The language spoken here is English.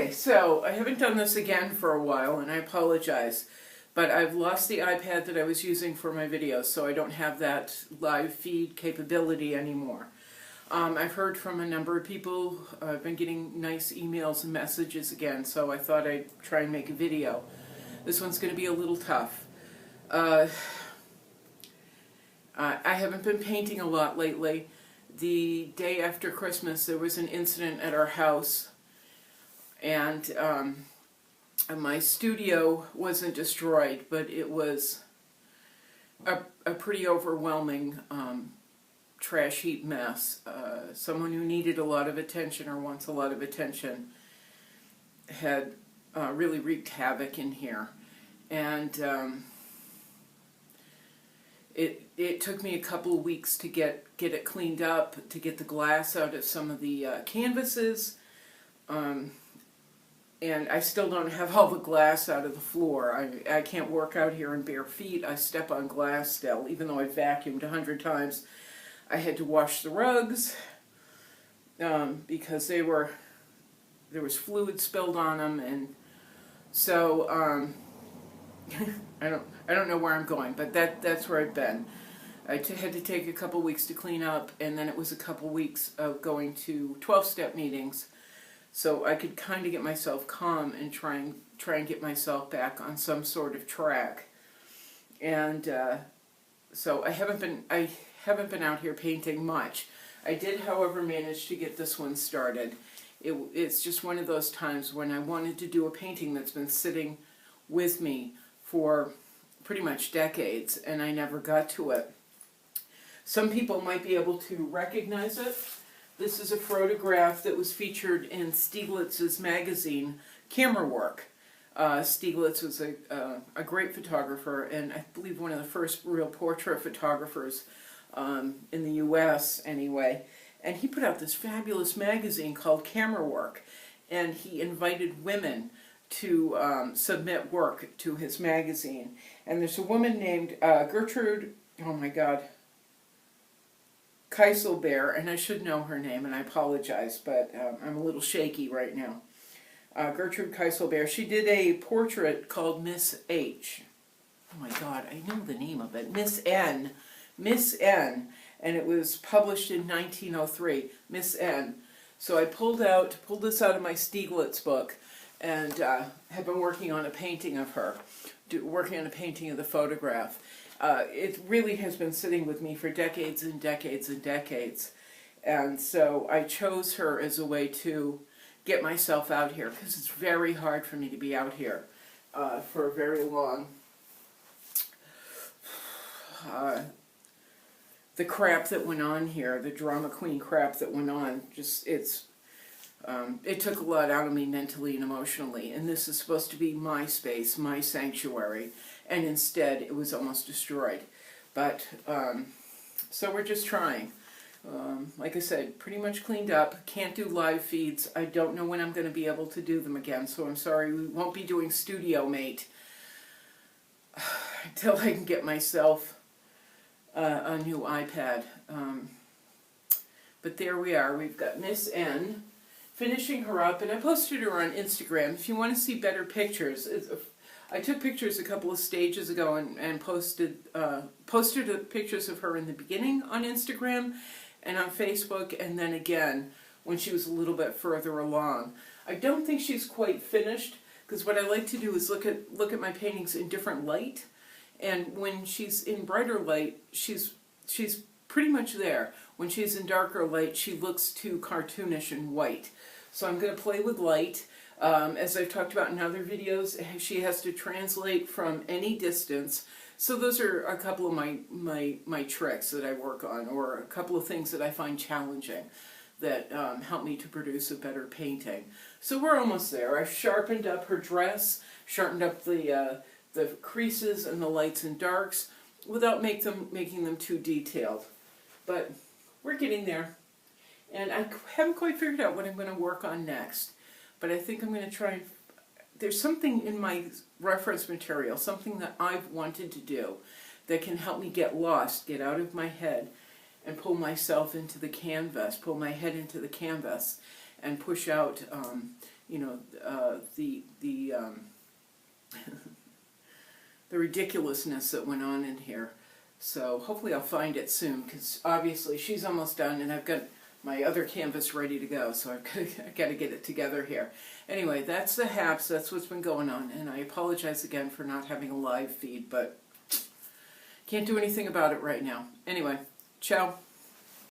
Okay, so I haven't done this again for a while, and I apologize, but I've lost the iPad that I was using for my videos, so I don't have that live feed capability anymore. I've heard from a number of people. I've been getting nice emails and messages again, so I thought I'd try and make a video. This one's going to be a little tough. I haven't been painting a lot lately. The day after Christmas, there was an incident at our house, and my studio wasn't destroyed, but it was a pretty overwhelming trash heap mess. Someone who needed a lot of attention or wants a lot of attention had really wreaked havoc in here, and it took me a couple of weeks to get it cleaned up, to get the glass out of some of the canvases, and I still don't have all the glass out of the floor. I can't work out here in bare feet. I step on glass still, even though I vacuumed 100 times. I had to wash the rugs because there was fluid spilled on them, and so I don't know where I'm going, but that's where I've been. I had to take a couple weeks to clean up, and then it was a couple weeks of going to 12-step meetings, so I could kind of get myself calm and try and get myself back on some sort of track. And so I haven't been out here painting much. I did, however, manage to get this one started. It's just one of those times when I wanted to do a painting that's been sitting with me for pretty much decades, and I never got to it. Some people might be able to recognize it. This is a photograph that was featured in Stieglitz's magazine, Camera Work. Stieglitz was a great photographer, and I believe one of the first real portrait photographers in the U.S. anyway. And he put out this fabulous magazine called Camera Work, and he invited women to submit work to his magazine. And there's a woman named Gertrude, oh my God, Keiselbeer, and I should know her name, and I apologize, but I'm a little shaky right now. Gertrude Keiselbeer. She did a portrait called Miss H. Oh my God, I know the name of it. Miss N. Miss N. And it was published in 1903. Miss N. So I pulled this out of my Stieglitz book, and have been working on a painting of her, working on a painting of the photograph. It really has been sitting with me for decades and decades and decades. And so I chose her as a way to get myself out here, because it's very hard for me to be out here for very long. The crap that went on here, the drama queen crap that went on, it took a lot out of me mentally and emotionally, and this is supposed to be my space, my sanctuary, and instead it was almost destroyed. But, so we're just trying. Like I said, pretty much cleaned up. Can't do live feeds. I don't know when I'm going to be able to do them again, so I'm sorry we won't be doing Studio Mate until I can get myself a new iPad. But there we are. We've got Miss N, finishing her up, and I posted her on Instagram. If you want to see better pictures, I took pictures a couple of stages ago and posted pictures of her in the beginning on Instagram and on Facebook, and then again when she was a little bit further along. I don't think she's quite finished, because what I like to do is look at my paintings in different light, and when she's in brighter light, she's pretty much there. When she's in darker light, she looks too cartoonish and white. So I'm going to play with light. As I've talked about in other videos, she has to translate from any distance. So those are a couple of my tricks that I work on, or a couple of things that I find challenging that help me to produce a better painting. So we're almost there. I've sharpened up her dress, sharpened up the creases and the lights and darks without making them too detailed. But we're getting there. And I haven't quite figured out what I'm going to work on next. But I think I'm going to try and... There's something in my reference material, something that I've wanted to do that can help me get lost, get out of my head, and pull myself into the canvas, pull my head into the canvas, and push out you know, the ridiculousness that went on in here. So hopefully I'll find it soon, because obviously she's almost done and I've got my other canvas ready to go, so I've got to get it together here. Anyway, that's the haps, that's what's been going on, and I apologize again for not having a live feed, but can't do anything about it right now. Anyway, ciao.